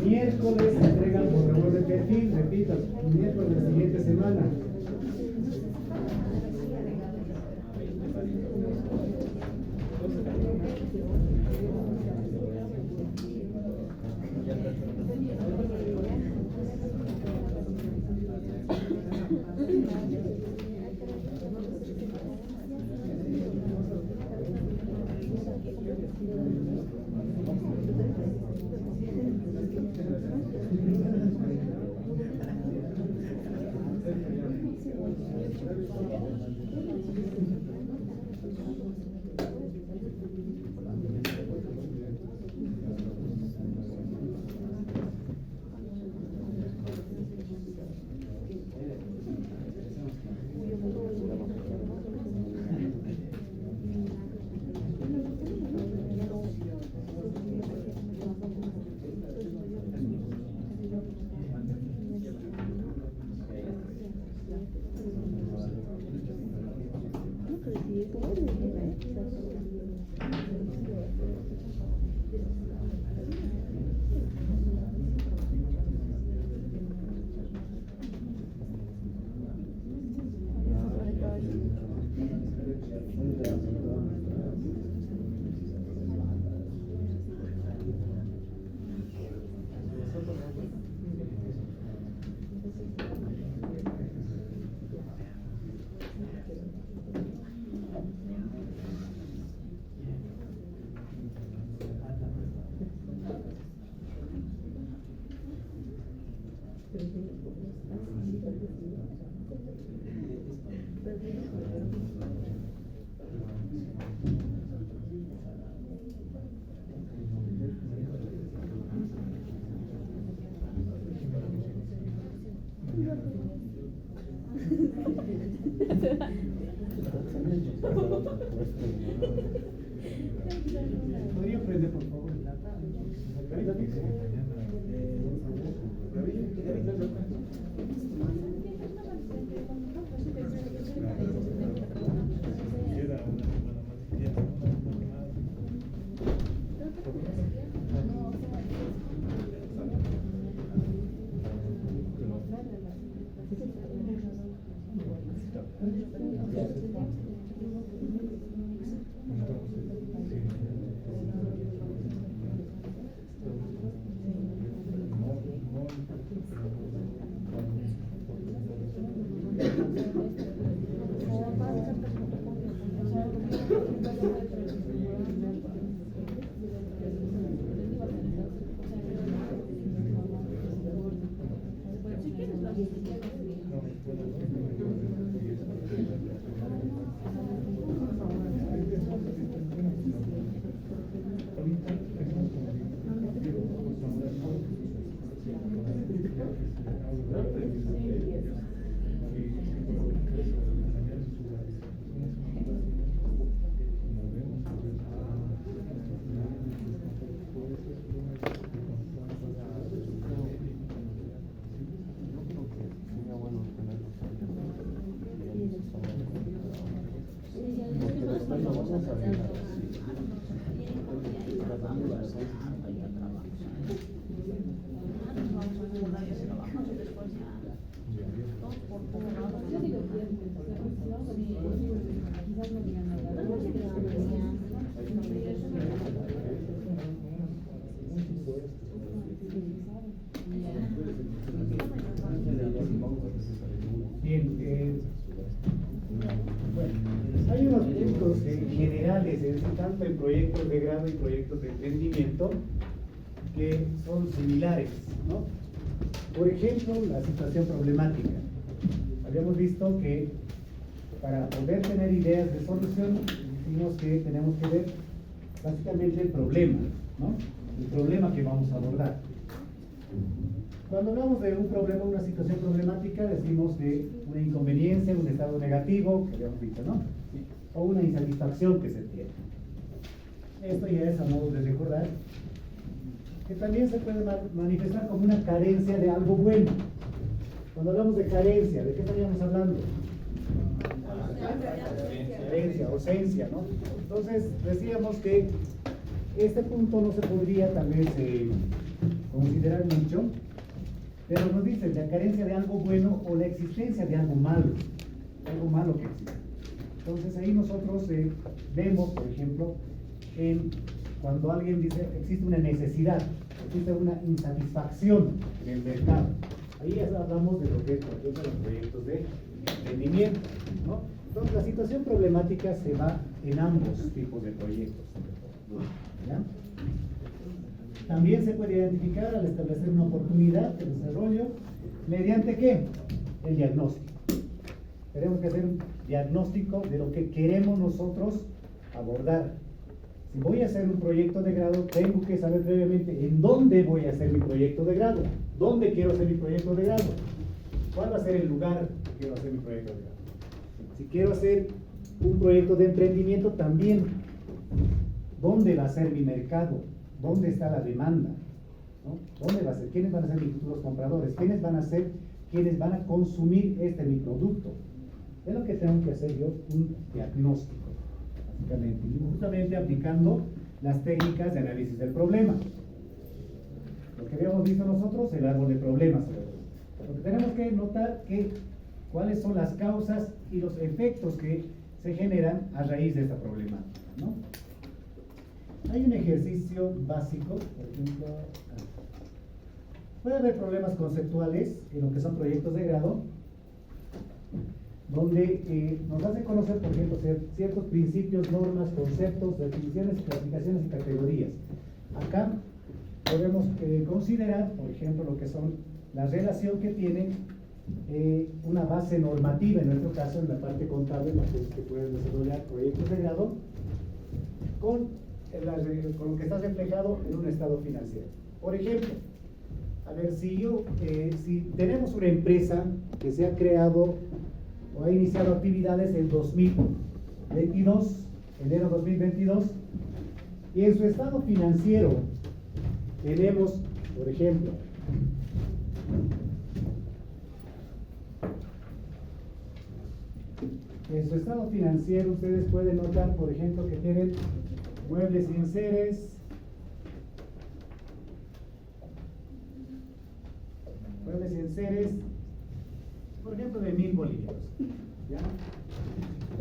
Miércoles se entregan por favor de perfil, repito, miércoles de la siguiente semana. ¿Podría prender por favor la Bien, bueno, hay unos puntos generales, tanto en proyectos de grado y proyectos de emprendimiento, que son similares, ¿no? Por ejemplo, la situación problemática. Habíamos visto que para poder tener ideas de solución, decimos que tenemos que ver básicamente el problema, ¿no? El problema que vamos a abordar. Cuando hablamos de un problema, una situación problemática, decimos de una inconveniencia, un estado negativo, que habíamos visto, ¿no? O una insatisfacción que se tiene. Esto ya es a modo de recordar. que también se puede manifestar como una carencia de algo bueno. Cuando hablamos de carencia, ¿de qué estaríamos hablando? Carencia, ausencia, ¿no? Entonces decíamos que este punto no se podría tal vez considerar mucho, pero nos dice la carencia de algo bueno o la existencia de algo malo que existe. Entonces ahí nosotros vemos, por ejemplo, cuando alguien dice existe una necesidad, existe una insatisfacción en el mercado. Ahí ya hablamos de lo que es, por ejemplo, los proyectos de emprendimiento, ¿no? Entonces la situación problemática se va en ambos tipos de proyectos, ¿ya? También se puede identificar al establecer una oportunidad de desarrollo mediante ¿qué? El diagnóstico. Tenemos que hacer un diagnóstico de lo que queremos nosotros abordar. Si voy a hacer un proyecto de grado, tengo que saber previamente en dónde voy a hacer mi proyecto de grado, dónde quiero hacer mi proyecto de grado, cuál va a ser el lugar que quiero hacer mi proyecto de grado. Si quiero hacer un proyecto de emprendimiento, también dónde va a ser mi mercado, dónde está la demanda, ¿no? ¿Dónde va a ser? ¿Quiénes van a ser mis futuros compradores? ¿Quiénes van a ser quienes van a consumir mi producto? Es lo que tengo que hacer yo, un diagnóstico, básicamente, y justamente aplicando las técnicas de análisis del problema. Lo que habíamos visto nosotros, el árbol de problemas. Lo que tenemos que notar que cuáles son las causas y los efectos que se generan a raíz de esta problemática, ¿no? Hay un ejercicio básico, por ejemplo, puede haber problemas conceptuales en lo que son proyectos de grado, donde nos hace conocer, por ejemplo, ciertos principios, normas, conceptos, definiciones, clasificaciones y categorías. Acá podemos considerar, por ejemplo, lo que son la relación que tienen una base normativa, en nuestro caso, en la parte contable, que pueden desarrollar proyectos de grado, con lo que está reflejado en un estado financiero. Por ejemplo, a ver, si tenemos una empresa que se ha creado o ha iniciado actividades en 2022, enero 2022, y en su estado financiero tenemos, por ejemplo, en su estado financiero ustedes pueden notar, por ejemplo, que tienen muebles y enseres, por ejemplo, de 1.000 bolivianos, ¿ya?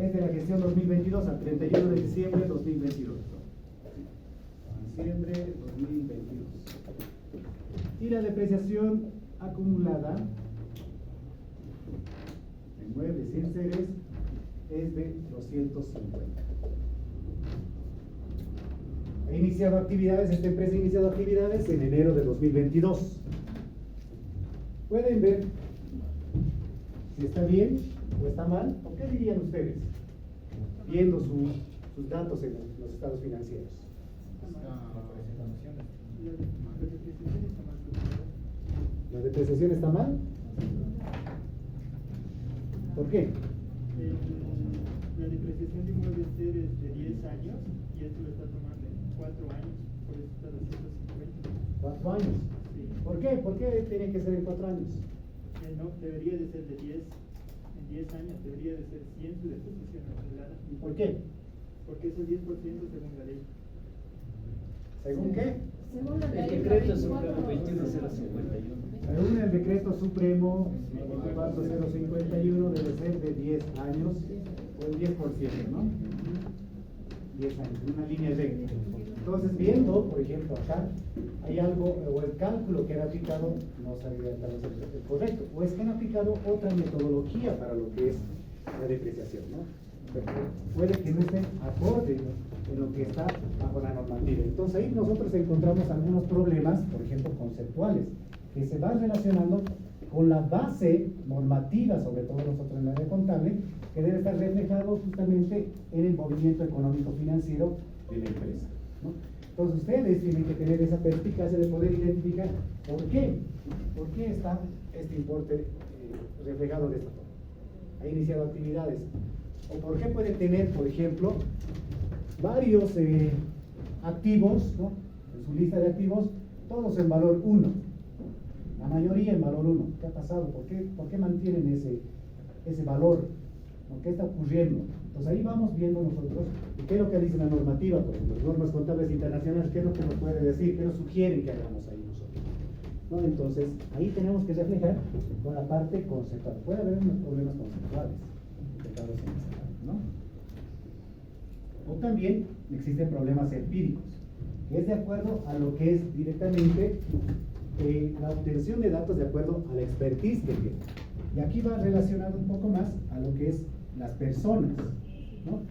Es de la gestión 2022 al 31 de diciembre de 2022. Diciembre 2022. Y la depreciación acumulada en muebles y enseres es de 250. Esta empresa ha iniciado actividades en enero de 2022. Pueden ver si está bien o está mal, o qué dirían ustedes, viendo sus datos en los estados financieros. ¿La depreciación está mal? ¿Por qué? La depreciación de inmuebles es de 10 años y esto lo está tomando en 4 años, por eso está de 150. 4 años. Sí. ¿Por qué? ¿Por qué tiene que ser en 4 años? No, debería de ser de 10, en 10 años debería de ser 100 su depreciación acumulada. ¿Y por qué? Porque es el 10% según la ley. ¿Según qué? Según la El ley decreto supremo 21051. Según el decreto supremo 24051 debe ser de 10 años o el 10%, ¿no? 10 años, en una línea recta. Entonces, viendo, por ejemplo, acá, hay algo, o el cálculo que han aplicado no sabría tal vez el correcto, o es que han aplicado otra metodología para lo que es la depreciación, ¿no? Puede que no estén acorde en lo que está bajo la normativa. Entonces ahí nosotros encontramos algunos problemas, por ejemplo, conceptuales, que se van relacionando con la base normativa, sobre todo nosotros en la área contable, que debe estar reflejado justamente en el movimiento económico financiero de la empresa, ¿no? Entonces ustedes tienen que tener esa perspicacia de poder identificar por qué está este importe reflejado de esta forma. Ha iniciado actividades. O por qué puede tener, por ejemplo, varios activos, ¿no? En su lista de activos, todos en valor 1, la mayoría en valor 1. ¿Qué ha pasado? ¿Por qué mantienen ese valor? ¿No? ¿Qué está ocurriendo? Pues ahí vamos viendo nosotros, y qué es lo que dice la normativa, por ejemplo, las normas contables internacionales, qué es lo que nos puede decir, qué nos sugieren que hagamos ahí nosotros, ¿no? Entonces, ahí tenemos que reflejar con la parte conceptual. Puede haber unos problemas conceptuales implicados en esa parte, ¿no? O también existen problemas empíricos, que es de acuerdo a lo que es directamente la obtención de datos de acuerdo a la expertise que tiene. Y aquí va relacionado un poco más a lo que es las personas, ¿no?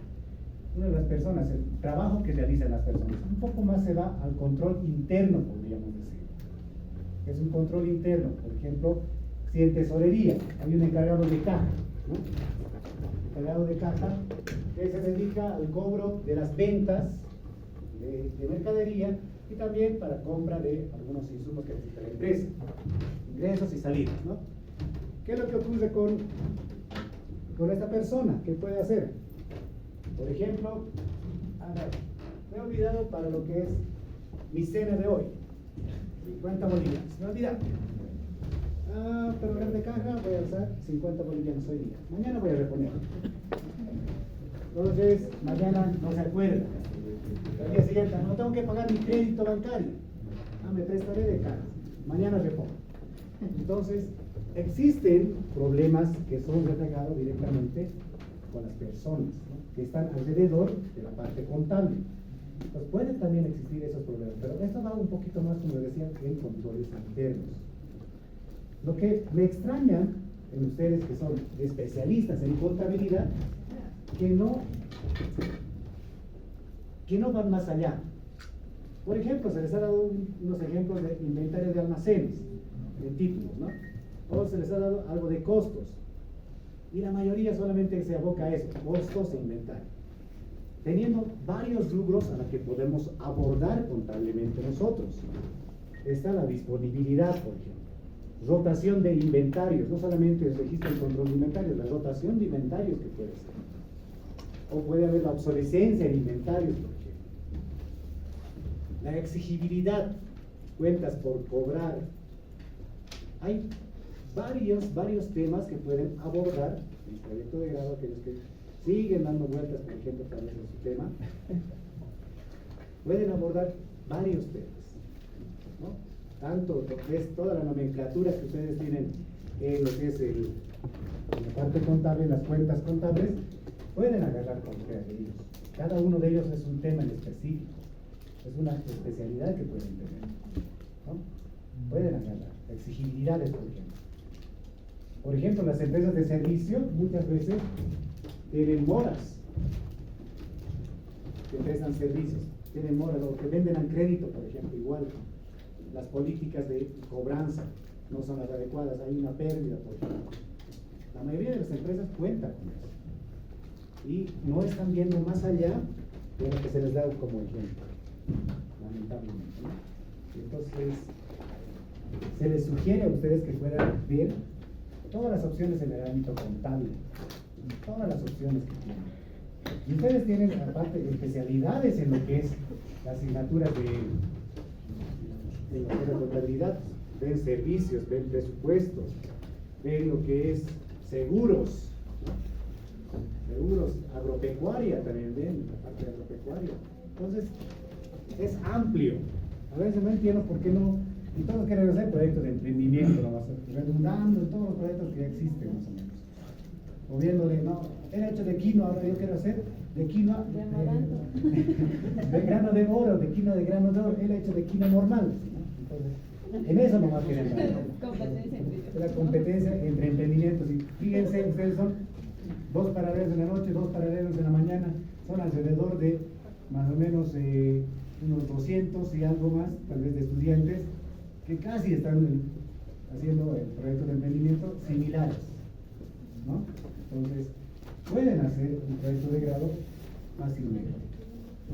Una de las personas, el trabajo que realizan las personas, un poco más se va al control interno, podríamos decir. Es un control interno, por ejemplo, si en tesorería hay un encargado de caja, ¿no? Encargado de caja que se dedica al cobro de las ventas de mercadería y también para compra de algunos insumos que necesita la empresa, ingresos y salidas, ¿no? ¿Qué es lo que ocurre con esta persona? ¿Qué puede hacer? Por ejemplo, me he olvidado para lo que es mi cena de hoy, 50 bolivianos, me he olvidado. Pero en de caja voy a usar 50 bolivianos hoy día. Mañana voy a reponer. Entonces, mañana no se acuerda. El día siguiente, no tengo que pagar mi crédito bancario. Me prestaré de caja. Mañana repongo. Entonces, existen problemas que son reflejados directamente con las personas, ¿no? Que están alrededor de la parte contable. Pues pueden también existir esos problemas, pero esto va un poquito más, como decía, en controles internos. Lo que me extraña en ustedes que son especialistas en contabilidad, que no van más allá. Por ejemplo, se les ha dado unos ejemplos de inventario de almacenes, de títulos, ¿no? O se les ha dado algo de costos. Y la mayoría solamente se aboca a eso, costos e inventario. Teniendo varios rubros a los que podemos abordar contablemente nosotros. Está la disponibilidad, por ejemplo. Rotación de inventarios, no solamente el registro y control de inventarios, la rotación de inventarios que puede ser. O puede haber la obsolescencia de inventarios, por ejemplo. La exigibilidad, cuentas por cobrar. Hay varios temas que pueden abordar en el proyecto de grado, aquellos que siguen dando vueltas, por ejemplo, tal vez en su tema, pueden abordar varios temas, ¿no? Tanto lo que es toda la nomenclatura que ustedes tienen en lo que es en la parte contable, las cuentas contables, pueden agarrar cualquiera de ellos. Cada uno de ellos es un tema en específico, es una especialidad que pueden tener, ¿no? Pueden agarrar exigibilidades, por ejemplo. Por ejemplo, las empresas de servicio muchas veces tienen moras que prestan servicios, tienen moras, o que venden al crédito, por ejemplo, igual. Las políticas de cobranza no son las adecuadas, hay una pérdida, por ejemplo. La mayoría de las empresas cuentan con eso y no están viendo más allá de lo que se les da como ejemplo, lamentablemente, ¿no? Entonces, se les sugiere a ustedes que puedan ver todas las opciones en el ámbito contable, todas las opciones que tienen. Y ustedes tienen, aparte, especialidades en lo que es la asignatura de contabilidad, ven servicios, ven presupuestos, ven lo que es seguros, ¿no? Seguros, agropecuaria también ven, la parte de agropecuaria. Entonces, es amplio. A veces no entiendo por qué no, y todos queremos hacer proyectos de emprendimiento, ¿no? Redundando en todos los proyectos que existen, más o menos. O viéndole, no, el hecho de quinoa, ahora yo quiero hacer de quinoa de grano de oro, de quinoa de grano de oro, el hecho de quinoa normal, ¿no? Entonces, en eso nomás queremos. La competencia entre emprendimientos. Y fíjense, ustedes son 2 paralelos en la noche, 2 paralelos en la mañana, son alrededor de más o menos unos 200 y algo más, tal vez de estudiantes, que casi están haciendo el proyecto de emprendimiento similares, ¿no? Entonces, pueden hacer un proyecto de grado fácilmente.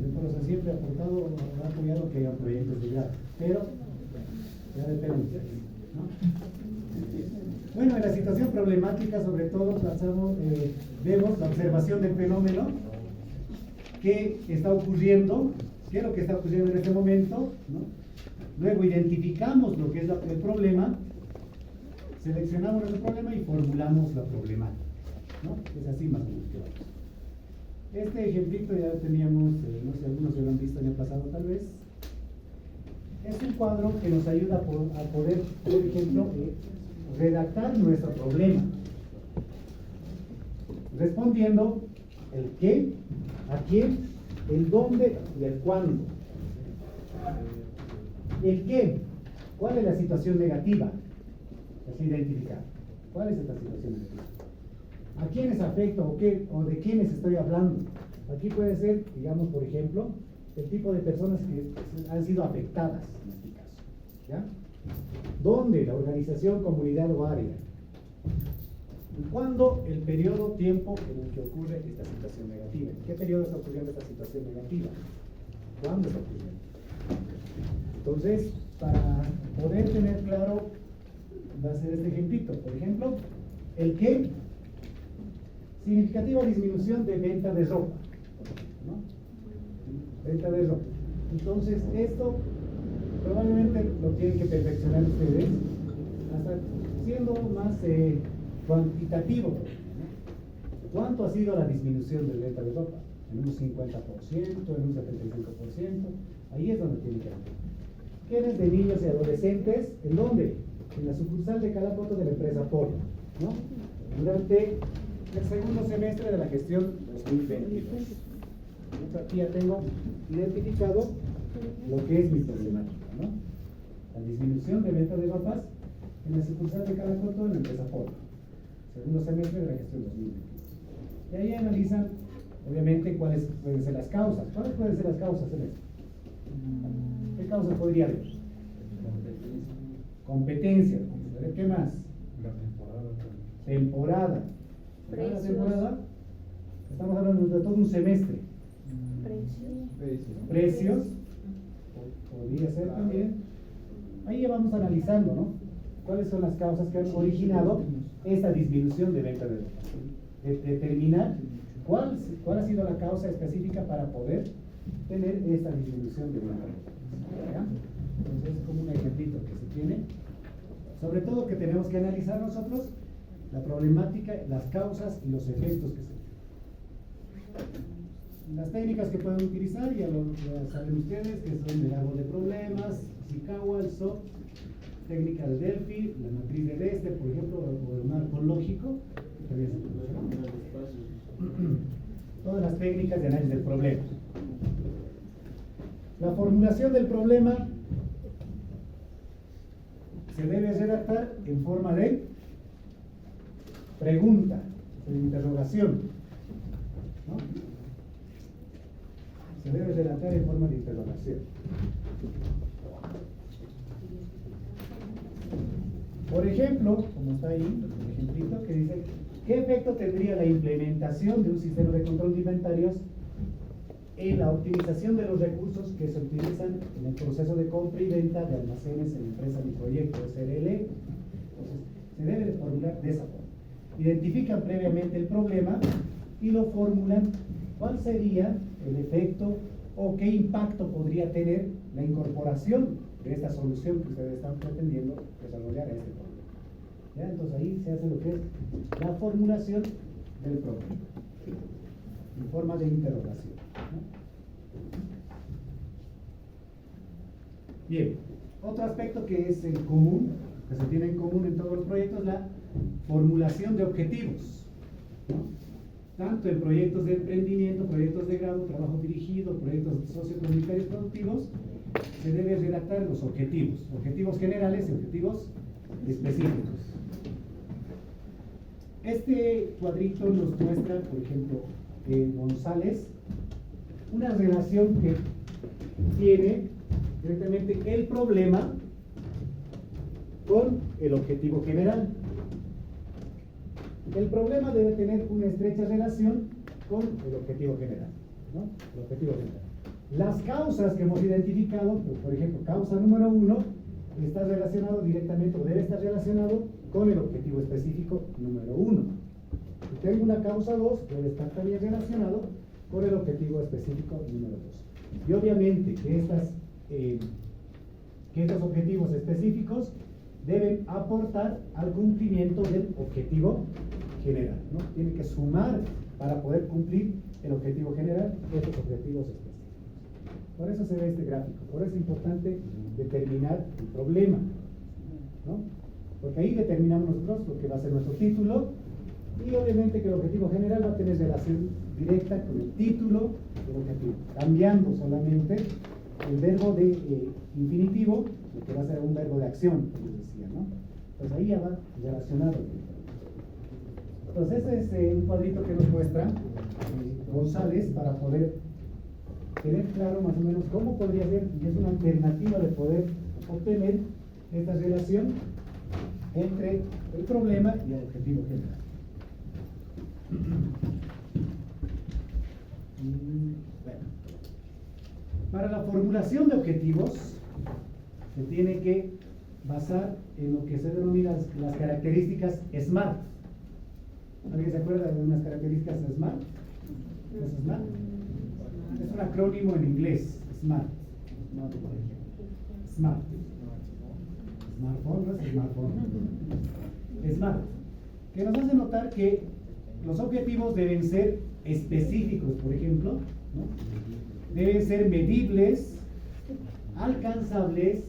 Yo por eso siempre he apoyado que hayan proyectos de grado, pero ya depende de ustedes, ¿no? Bueno, en la situación problemática, sobre todo, vemos la observación del fenómeno que está ocurriendo, qué es lo que está ocurriendo en este momento, ¿no? Luego identificamos lo que es el problema, seleccionamos el problema y formulamos la problemática, ¿no? Es así más o menos que vamos. Este ejemplito ya lo teníamos, no sé, algunos ya lo han visto el año pasado tal vez. Es un cuadro que nos ayuda a poder, por ejemplo, redactar nuestro problema, respondiendo el qué, a quién, el dónde y el cuándo. El qué, ¿cuál es la situación negativa? Es identificar. ¿Cuál es esta situación negativa? ¿A quiénes afecta o de quiénes estoy hablando? Aquí puede ser, digamos, por ejemplo, el tipo de personas que han sido afectadas en este caso. ¿Ya? ¿Dónde? La organización, comunidad o área. ¿Y cuándo? El periodo, tiempo en el que ocurre esta situación negativa. ¿En qué periodo está ocurriendo esta situación negativa? ¿Cuándo está ocurriendo? Entonces, para poder tener claro, va a ser este ejemplito. Por ejemplo, el qué, significativa disminución de venta de ropa, ¿no? Venta de ropa. Entonces, esto probablemente lo tienen que perfeccionar ustedes, hasta siendo más cuantitativo, ¿no? ¿Cuánto ha sido la disminución de venta de ropa? En un 50%, en un 75%, ahí es donde tienen que ver. ¿Quiénes de niños y adolescentes? ¿En dónde? En la sucursal de Calacoto de la empresa Polo, ¿no? Durante el segundo semestre de la gestión 2022. Aquí ya tengo identificado lo que es mi problemática, ¿no? La disminución de venta de ropas en la sucursal de Calacoto de la empresa Polo. Segundo semestre de la gestión 2022. Y ahí analizan, obviamente, cuáles pueden ser las causas. ¿Cuáles pueden ser las causas en esto? ¿Qué causas podría haber? Competencia. ¿Qué más? La temporada. Temporada. Precios. La temporada. Estamos hablando de todo un semestre. Precios. Podría ser también. Ahí ya vamos analizando, ¿no? ¿Cuáles son las causas que han originado esta disminución de venta de ropa? Determinar cuál ha sido la causa específica para poder tener esta disminución de venta de ropa. ¿Ya? Entonces es como un ejemplito que se tiene. Sobre todo que tenemos que analizar nosotros la problemática, las causas y los efectos que se tienen. Las técnicas que pueden utilizar, ya saben ustedes, que son el árbol de problemas, Ishikawa, el SOP, técnica de Delphi, la matriz de Dexter, por ejemplo, o el marco lógico, que también se utiliza. Todas las técnicas de análisis del problema. La formulación del problema se debe redactar en forma de pregunta, de interrogación, ¿no? Se debe redactar en forma de interrogación. Por ejemplo, como está ahí, el ejemplito que dice, ¿qué efecto tendría la implementación de un sistema de control de inventarios en la optimización de los recursos que se utilizan en el proceso de compra y venta de almacenes en la empresa Mi Proyecto SRL? Entonces, se debe de formular de esa forma. Identifican previamente el problema y lo formulan cuál sería el efecto o qué impacto podría tener la incorporación de esta solución que ustedes están pretendiendo desarrollar a este problema. ¿Ya? Entonces ahí se hace lo que es la formulación del problema en forma de interrogación, ¿no? Bien, otro aspecto que es el común, que se tiene en común en todos los proyectos, la formulación de objetivos, ¿no? Tanto en proyectos de emprendimiento, proyectos de grado, trabajo dirigido, proyectos sociocomunitarios productivos, se debe redactar los objetivos generales y objetivos específicos. Este cuadrito nos muestra, por ejemplo, González, una relación que tiene directamente el problema con el objetivo general. El problema debe tener una estrecha relación con el objetivo general, ¿no? El objetivo general. Las causas que hemos identificado, pues, por ejemplo, causa número 1 está relacionado directamente o debe estar relacionado con el objetivo específico número 1. Si tengo una causa 2, debe estar también relacionado con el objetivo específico número 2. Y obviamente que estas que estos objetivos específicos deben aportar al cumplimiento del objetivo general, ¿no? Tiene que sumar para poder cumplir el objetivo general, estos objetivos específicos. Por eso se ve este gráfico, por eso es importante determinar el problema, ¿no? Porque ahí determinamos nosotros lo que va a ser nuestro título, y obviamente que el objetivo general va a tener relación directa con el título del objetivo, cambiando solamente el verbo de infinitivo, lo que va a ser un verbo de acción, como les decía, ¿no? Pues ahí ya va relacionado. Entonces este es un cuadrito que nos muestra González para poder tener claro más o menos cómo podría ser, y es una alternativa de poder obtener esta relación entre el problema y el objetivo general. Bueno, para la formulación de objetivos se tiene que basar en lo que se denominan las características SMART. ¿Alguien se acuerda de unas características SMART? ¿Qué es SMART? Es un acrónimo en inglés, SMART. SMART. Smartphone, no es smartphone. SMART. Que nos hace notar que los objetivos deben ser específicos, por ejemplo, ¿no? Deben ser medibles, alcanzables,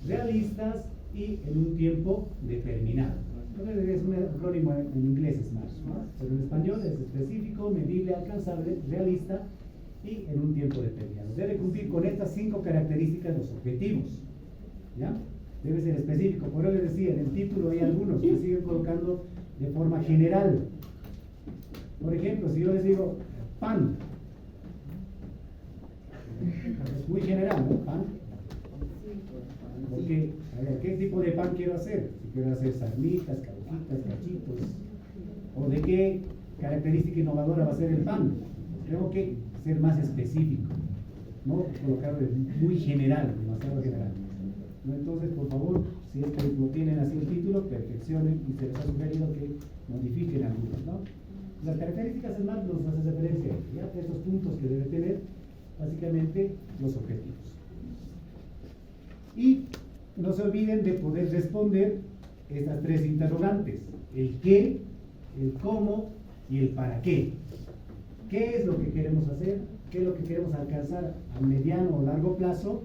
realistas y en un tiempo determinado. Es un acrónimo en inglés, SMART, ¿no? Pero en español es específico, medible, alcanzable, realista y en un tiempo determinado. Debe cumplir con estas 5 características los objetivos, ¿ya? Debe ser específico. Por eso les decía, en el título hay algunos que siguen colocando de forma general. Por ejemplo, si yo les digo pan, es muy general, ¿no? Pan. Porque, a ver, ¿qué tipo de pan quiero hacer? Si quiero hacer sarmitas, cabujitas, cachitos, o de qué característica innovadora va a ser el pan. Tengo que ser más específico, no colocarlo de muy general, demasiado general. ¿No? Entonces, por favor, si es que lo tienen así el título, perfeccionen y se les ha sugerido que modifiquen algunos, ¿no? Las características SMART nos hacen referencia a estos puntos que debe tener, básicamente, los objetivos. Y no se olviden de poder responder estas 3 interrogantes: el qué, el cómo y el para qué. ¿Qué es lo que queremos hacer? ¿Qué es lo que queremos alcanzar a mediano o largo plazo?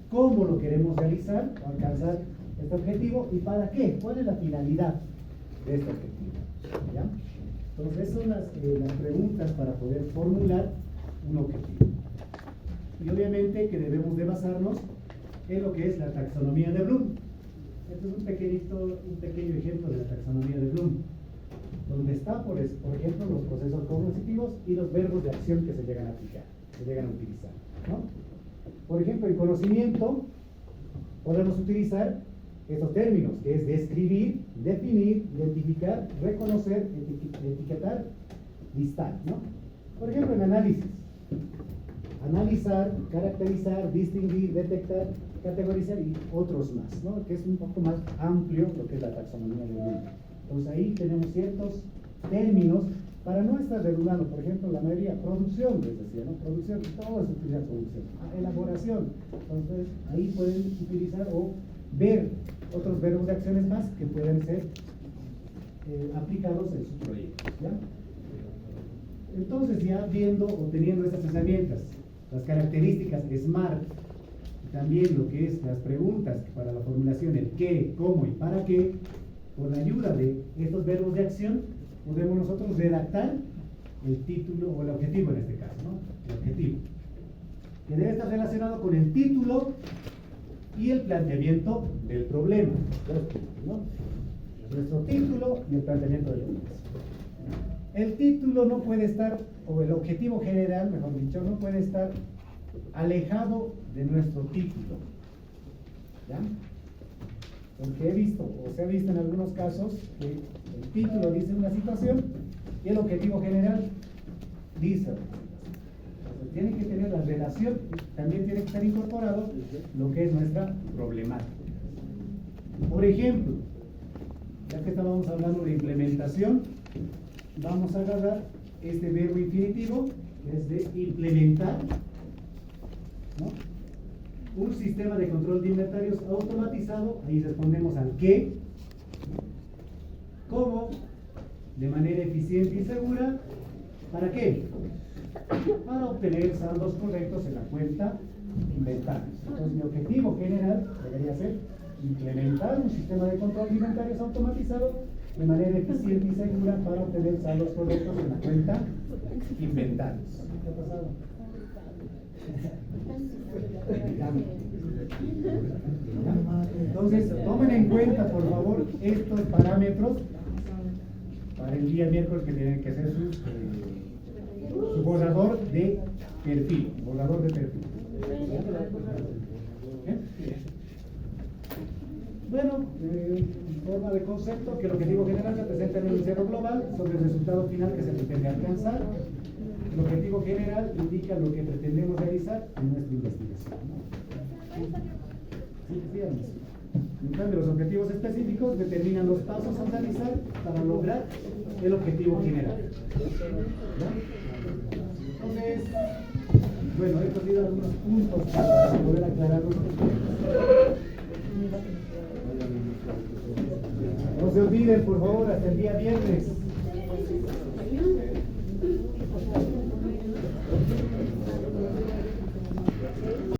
¿Cómo lo queremos realizar o alcanzar este objetivo? ¿Y para qué? ¿Cuál es la finalidad de este objetivo? ¿Ya? Entonces, esas son las preguntas para poder formular un objetivo. Y obviamente que debemos de basarnos en lo que es la taxonomía de Bloom. Este es un pequeño ejemplo de la taxonomía de Bloom, donde está, por ejemplo, los procesos cognitivos y los verbos de acción que se llegan a aplicar, se llegan a utilizar, ¿no? Por ejemplo, en conocimiento podemos utilizar estos términos, que es describir, definir, identificar, reconocer, etiquetar, listar, ¿no? Por ejemplo, en análisis: analizar, caracterizar, distinguir, detectar, categorizar y otros más, ¿no? Que es un poco más amplio lo que es la taxonomía de Bloom. Entonces ahí tenemos ciertos términos para no estar redundando. Por ejemplo, la mayoría, producción, les decía, ¿no? Producción, todos utilizan producción. Elaboración, entonces ahí pueden utilizar o ver otros verbos de acciones más que pueden ser aplicados en sus proyectos, ¿ya? Entonces, ya viendo o teniendo estas herramientas, las características SMART, también lo que es las preguntas para la formulación, el qué, cómo y para qué, con la ayuda de estos verbos de acción, podemos nosotros redactar el título o el objetivo en este caso, ¿no? El objetivo, que debe estar relacionado con el título y el planteamiento del problema, ¿no? Nuestro título y el planteamiento del problema. El título no puede estar, o el objetivo general, mejor dicho, no puede estar alejado de nuestro título, ¿ya? Porque he visto, o se ha visto en algunos casos, que el título dice una situación y el objetivo general dice otra situación. Entonces tiene que tener la relación, también tiene que estar incorporado lo que es nuestra problemática. Por ejemplo, ya que estábamos hablando de implementación, vamos a agarrar este verbo infinitivo, que es de implementar, ¿no? un sistema de control de inventarios automatizado. Ahí respondemos al qué, cómo, de manera eficiente y segura. ¿Para qué? Para obtener saldos correctos en la cuenta inventarios. Entonces, mi objetivo general debería ser implementar un sistema de control de inventarios automatizado de manera eficiente y segura para obtener saldos correctos en la cuenta inventarios. ¿Qué ha pasado? Entonces, tomen en cuenta, por favor, estos parámetros para el día miércoles, que tienen que ser su borrador de perfil. Borrador de perfil. Bueno, en forma de concepto, que el objetivo general se presenta en el enunciado global sobre el resultado final que se pretende alcanzar. El objetivo general indica lo que pretendemos realizar en nuestra investigación. En cambio, los objetivos específicos determinan los pasos a realizar para lograr el objetivo general. Entonces, bueno, he cogido algunos puntos para poder aclarar los puntos. No se olviden, por favor, hasta el día viernes.